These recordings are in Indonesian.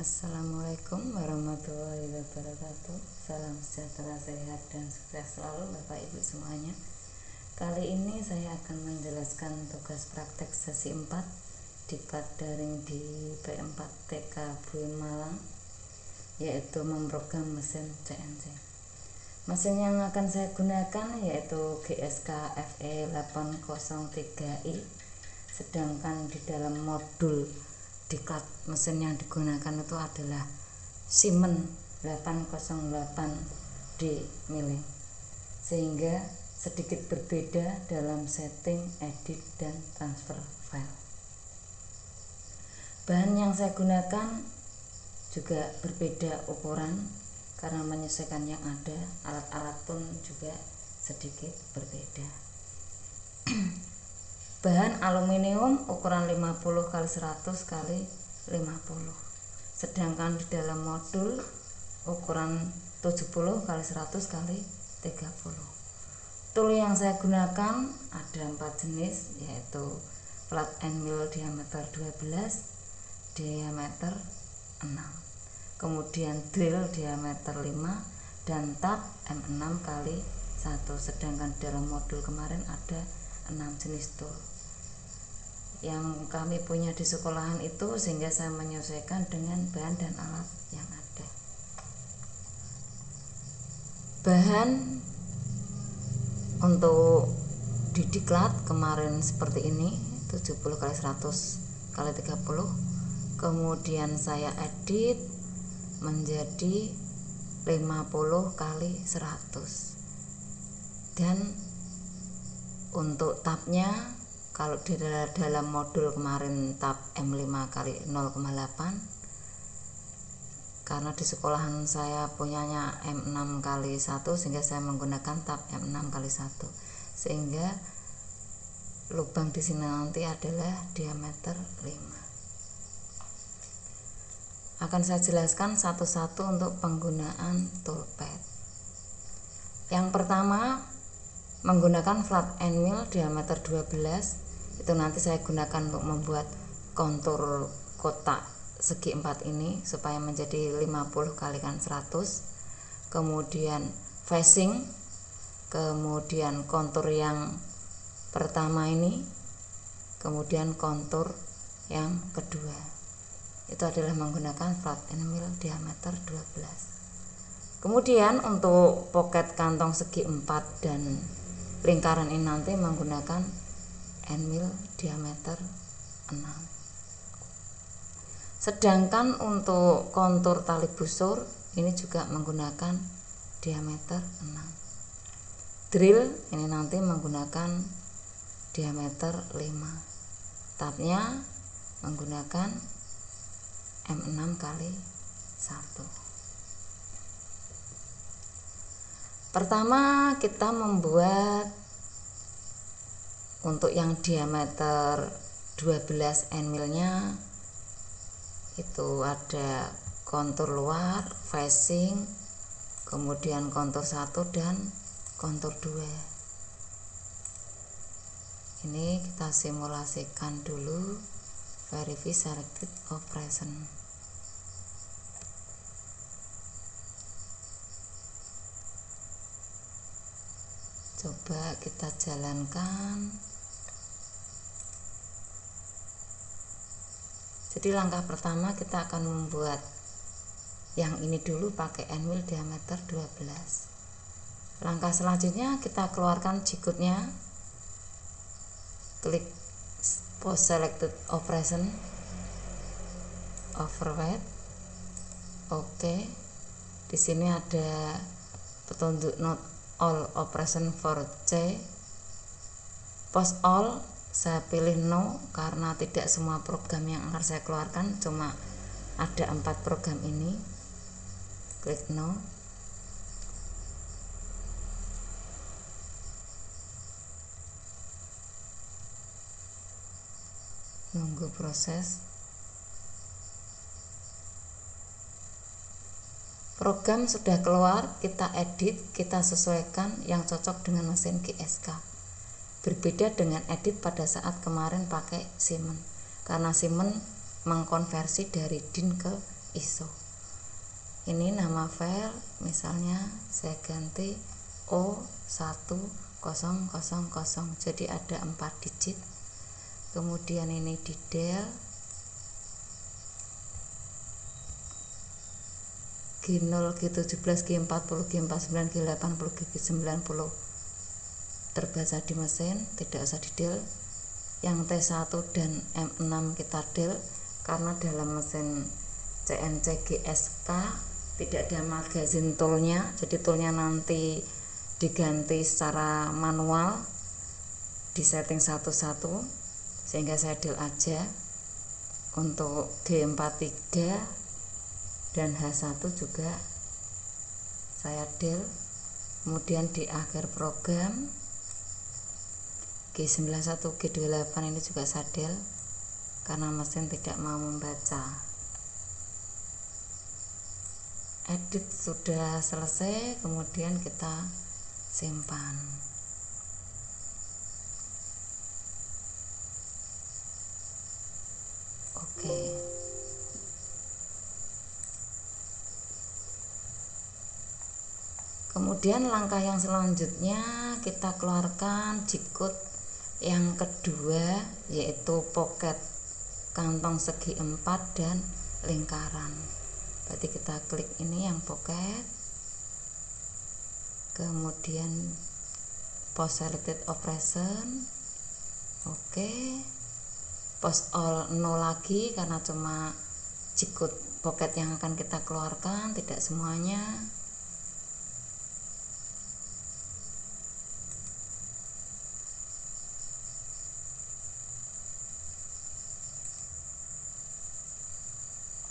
Assalamualaikum warahmatullahi wabarakatuh. Salam sejahtera, sehat dan sukses selalu Bapak Ibu semuanya. Kali ini saya akan menjelaskan tugas praktek sesi 4 diklat daring di P4TK Buin Malang, yaitu memprogram mesin CNC. Mesin yang akan saya gunakan yaitu GSK FE803i, sedangkan di dalam modul diklat mesin yang digunakan itu adalah Siemens 808D milling, sehingga sedikit berbeda dalam setting, edit, dan transfer file. Bahan yang saya gunakan juga berbeda ukuran karena menyesuaikan yang ada. Alat-alat pun juga sedikit berbeda. Bahan aluminium ukuran 50x100 x 50, sedangkan di dalam modul ukuran 70x100 x 30. Tool yang saya gunakan ada 4 jenis, yaitu flat end mill diameter 12, diameter 6, kemudian drill diameter 5, dan tab M6x1, sedangkan dalam modul kemarin ada 6 jenis tool yang kami punya di sekolahan itu, sehingga saya menyesuaikan dengan bahan dan alat yang ada. Bahan untuk di diklat kemarin seperti ini, 70x100 x 30, kemudian saya edit menjadi 50x100, dan untuk tabnya kalau di dalam modul kemarin tab M5x 0,8, karena di sekolahan saya punyanya M6x1, sehingga saya menggunakan tab M6x1, sehingga lubang di sini nanti adalah diameter 5. Akan saya jelaskan satu-satu untuk penggunaan toolpad. Yang pertama, menggunakan flat end mill diameter 12. Itu nanti saya gunakan untuk membuat kontur kotak segi 4 ini supaya menjadi 50x100. Kemudian facing, kemudian kontur yang pertama ini, kemudian kontur yang kedua. Itu adalah menggunakan flat end mill diameter 12. Kemudian untuk pocket kantong segi 4 dan lingkaran ini nanti menggunakan end mill diameter 6. Sedangkan untuk kontur tali busur ini juga menggunakan diameter 6. Drill ini nanti menggunakan diameter 5. Tabnya menggunakan M6x1. Pertama kita membuat untuk yang diameter 12 end millnya itu ada kontur luar, facing, kemudian kontur 1 dan kontur 2. Ini kita simulasikan dulu, verify selected operation. Coba kita jalankan. Jadi langkah pertama kita akan membuat yang ini dulu pakai end mill diameter 12. Langkah selanjutnya kita keluarkan jigutnya, klik post selected operation, overweight, oke. Di sini ada petunjuk not all operation for C, post all saya pilih no karena tidak semua program yang akan saya keluarkan, cuma ada 4 program ini. Klik no. Nunggu proses. Program sudah keluar, kita edit, kita sesuaikan yang cocok dengan mesin GSK. Berbeda dengan edit pada saat kemarin pakai Siemens, karena Siemens mengkonversi dari DIN ke ISO. Ini nama file, misalnya saya ganti O1000, jadi ada 4 digit. Kemudian ini di del G0, G17, G40, G49, G80, G90 terbaca di mesin, tidak usah di del. Yang T1 dan M6 kita del karena dalam mesin CNC GSK tidak ada magazine toolnya, jadi toolnya nanti diganti secara manual, di setting satu-satu, sehingga saya del aja. Untuk G43 dan H1 juga saya del. Kemudian di akhir program G91, G28 ini juga saya del karena mesin tidak mau membaca. Edit sudah selesai, kemudian kita simpan. Oke. Kemudian langkah yang selanjutnya kita keluarkan G-code yang kedua, yaitu pocket, kantong segi 4 dan lingkaran. Berarti kita klik ini yang pocket, kemudian post selected operation, oke. Post all no lagi karena cuma G-code pocket yang akan kita keluarkan, tidak semuanya.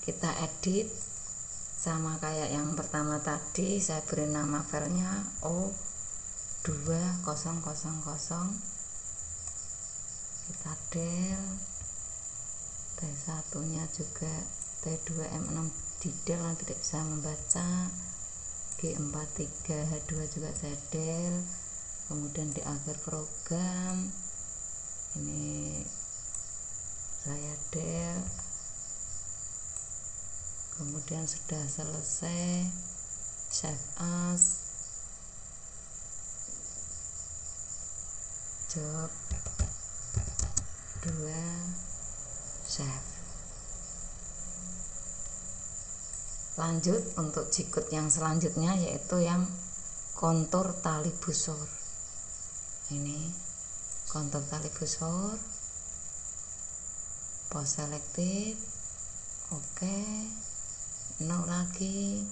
Kita edit sama kayak yang pertama tadi, saya beri nama filenya O2000, kita del. T1 nya juga T2M6 di del, tidak bisa membaca. G43 H2 juga saya del. Kemudian di akhir program ini saya del. Kemudian sudah selesai, save as, job 2, save. Lanjut untuk G-code yang selanjutnya, yaitu yang kontur tali busur. Ini kontur tali busur, post selected, oke. No lagi,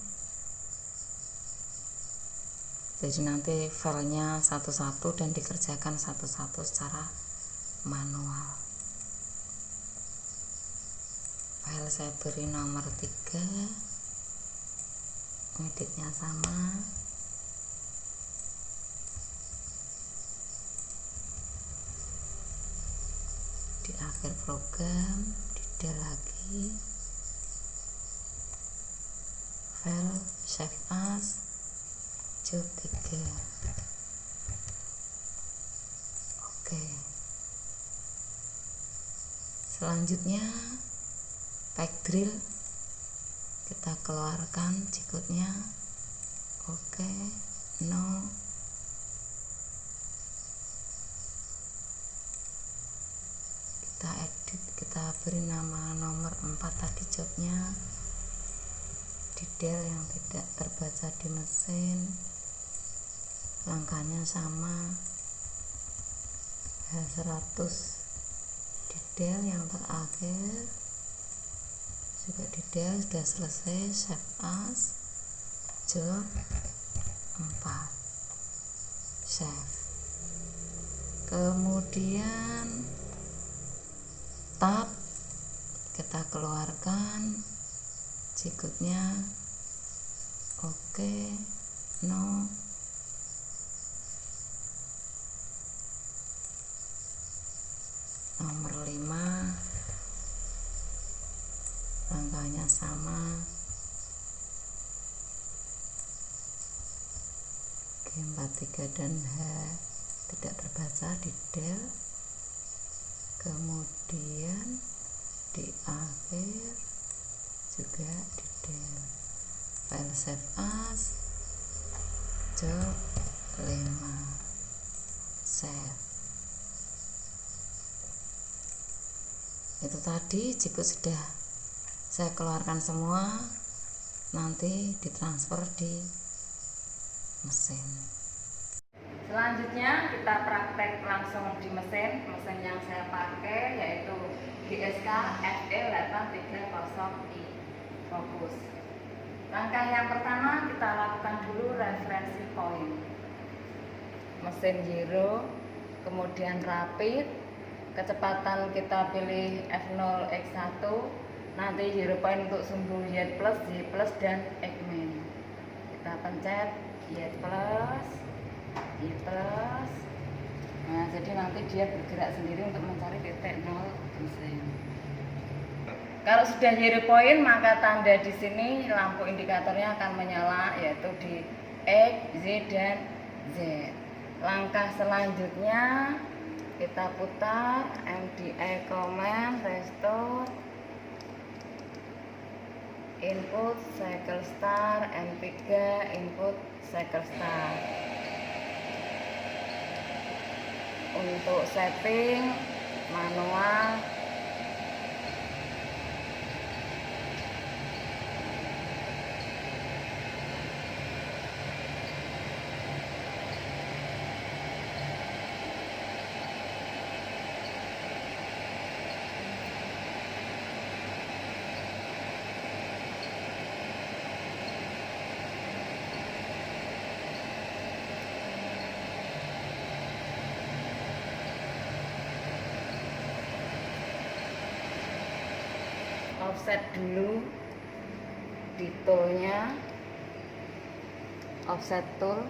jadi nanti filenya satu-satu dan dikerjakan satu-satu secara manual. File saya beri nomor 3, editnya sama, di akhir program di del lagi, file save as, job 3, oke. Selanjutnya pack drill, kita keluarkan G-code-nya, oke, no. Kita edit, kita beri nama nomor 4 tadi jobnya, di del yang tidak terbaca di mesin, langkahnya sama, H100 di del yang terakhir, juga di del. Sudah selesai, save as, job 4, save. Kemudian tab, kita keluarkan G-code-nya, oke, no. Nomor 5, langkahnya sama, G43 dan H tidak terbaca di del. Kemudian di akhir juga di model file save as job 5 save. Itu tadi jika sudah saya keluarkan semua, nanti ditransfer di mesin. Selanjutnya kita praktek langsung di mesin yang saya pakai yaitu GSK FE8330i Fokus. Langkah yang pertama kita lakukan dulu referensi point. Mesin zero, kemudian rapid, kecepatan kita pilih F0x1, nanti 0 point untuk sumbu Y plus dan X-min. Kita pencet Y plus. Nah, jadi nanti dia bergerak sendiri untuk mencari titik 0 mesin. Kalau sudah 0 point, maka tanda di sini lampu indikatornya akan menyala, yaitu di X, Z, dan Z. Langkah selanjutnya kita putar MDI command restore input cycle start M3 input cycle start. Untuk setting manual offset dulu di toolnya, offset tool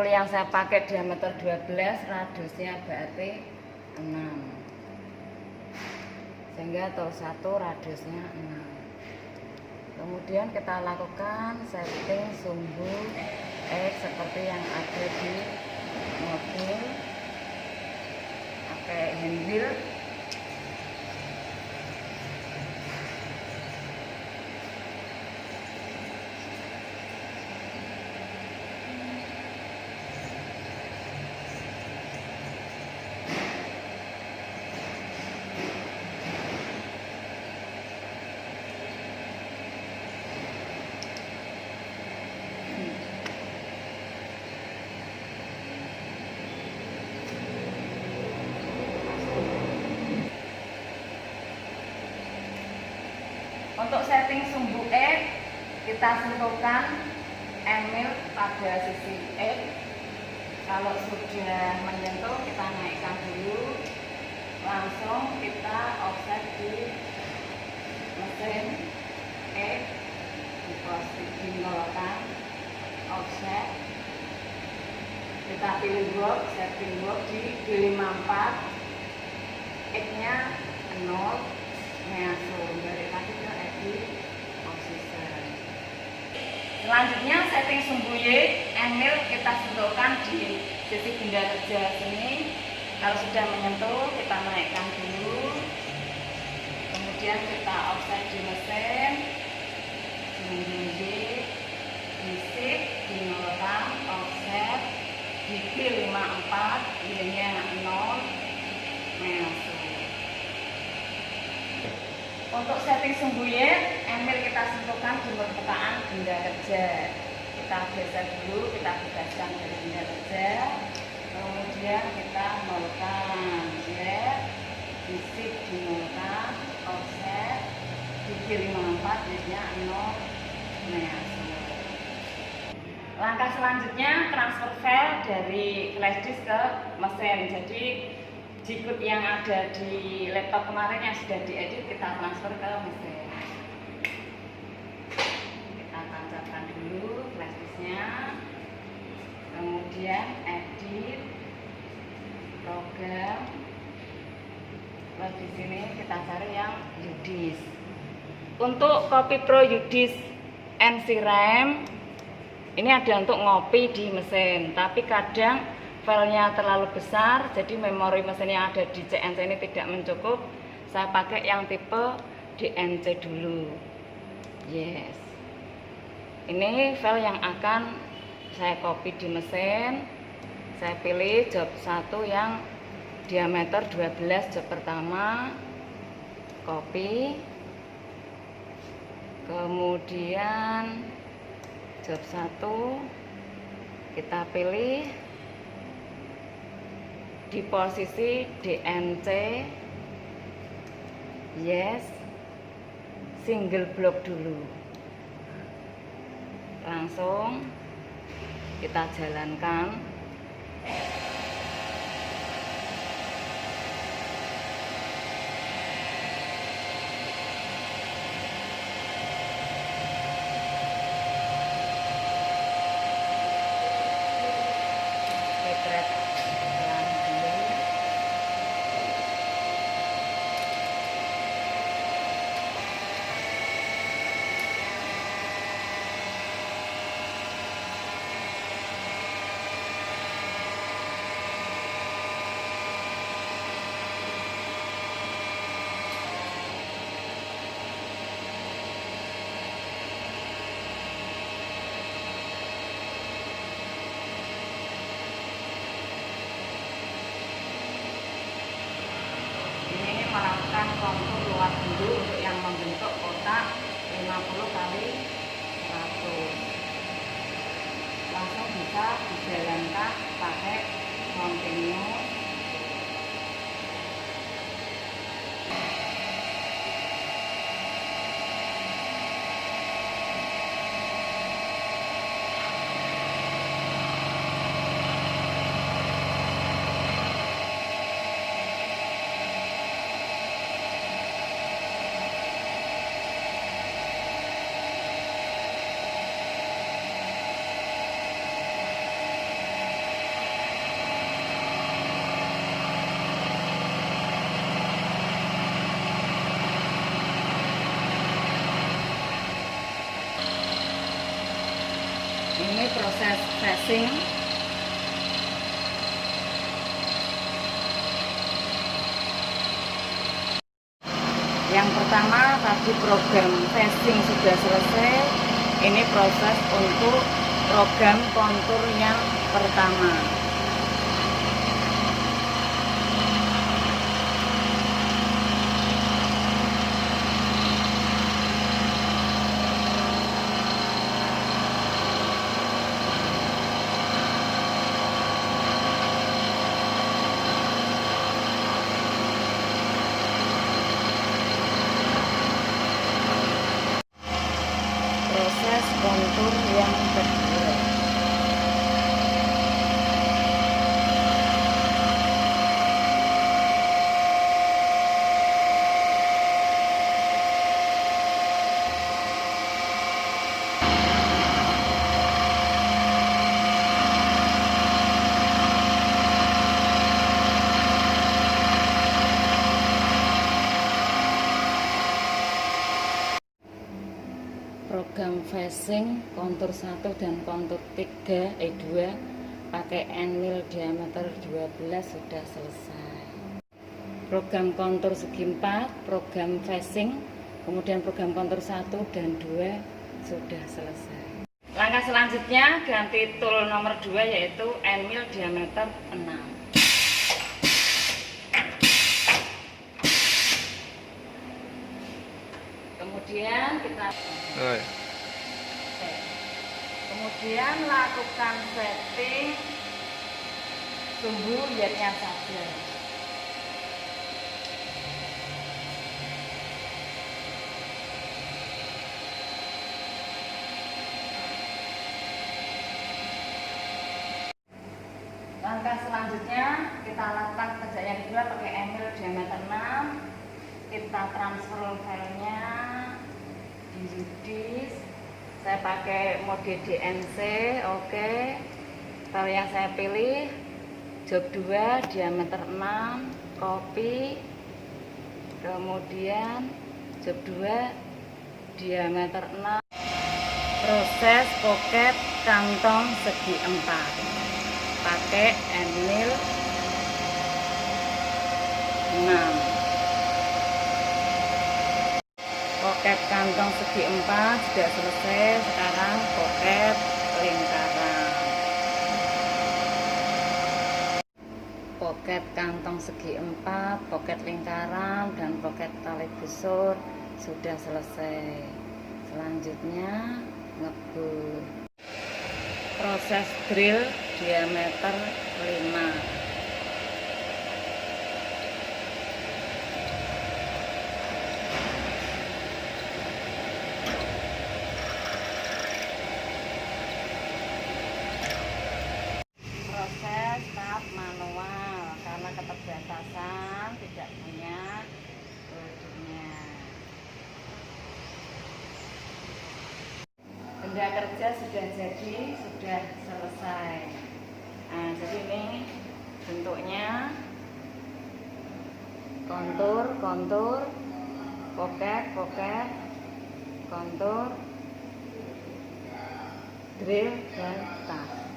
yang saya pakai diameter 12, radiusnya berarti 6, sehingga tool 1 radiusnya 6. Kemudian kita lakukan setting sumbu X seperti yang ada di mobil, pakai handwheel. Untuk setting sumbu X, kita sentuhkan Emil pada sisi X. Kalau sudah menyentuh, kita naikkan dulu, langsung kita offset di mesin X, di posisi dinolkan, offset. Kita pilih work, setting work di D54, X-nya 0, langsung balik lagi ke edit position. Selanjutnya setting sumbu Y, Emil kita sentuhkan di sisi benda kerja sini. Kalau sudah menyentuh, kita naikkan dulu, kemudian kita offset di mesin, sumbu Y, disik, dinolkan, offset, di 54, Y-nya 0, masuk. Untuk setting sumbu Y, Emil kita sentuhkan di permukaan benda kerja. Kita geser dulu, kita bebaskan dari benda kerja. Kemudian kita nolkan, disik dinolkan, offset, gigi 54, Y-nya 0, masuk. Langkah selanjutnya transfer file dari flash disk ke mesin. Jadi jikut yang ada di laptop kemarin yang sudah diedit kita transfer ke mesin. Kita tancapkan dulu flash disknya, kemudian edit, program. Lalu di sini kita cari yang UDISK. Untuk Copy Pro UDISK NC RAM ini ada untuk ngopi di mesin, tapi kadang filenya terlalu besar, jadi memori mesin yang ada di CNC ini tidak mencukup. Saya pakai yang tipe DNC dulu. Yes, ini file yang akan saya copy di mesin. Saya pilih job 1 yang diameter 12, job pertama, copy. Kemudian job 1 kita pilih di posisi DNC. Yes, single block dulu. Langsung kita jalankan. Melakukan kontur luar bentuk untuk yang membentuk kotak 50 kali 100. Langsung bisa dijalankan pakai continue. Ini proses facing. Yang pertama tadi program facing sudah selesai. Ini proses untuk program kontur yang pertama. Proses kontur yang kedua. Program facing kontur 1 dan kontur 2 pakai endmill diameter 12 sudah selesai. Program kontur segi 4, program facing, kemudian program kontur 1 dan 2 sudah selesai. Langkah selanjutnya ganti tool nomor 2 yaitu endmill diameter 6. Kemudian kita kemudian lakukan setting sumbu lihatnya saja. Langkah selanjutnya kita lakukan pekerjaan yang kedua pakai endmill diameter 6. Kita transfer filenya di disk. Saya pakai mode DNC. Oke. File yang saya pilih job 2 diameter 6, copy. Kemudian job 2 diameter 6. Proses pocket kantong segi 4 pakai endmill 6. Poket kantong segi 4 sudah selesai. Sekarang poket lingkaran. Poket kantong segi 4, poket lingkaran, dan poket tali busur sudah selesai. Selanjutnya ngebul. Proses drill diameter 5. Proses tahap manual karena keterbatasan tidak punya weldernya. Benda kerja sudah jadi, sudah selesai. Nah, jadi ini bentuknya kontur, poket, kontur, drill, dan tas.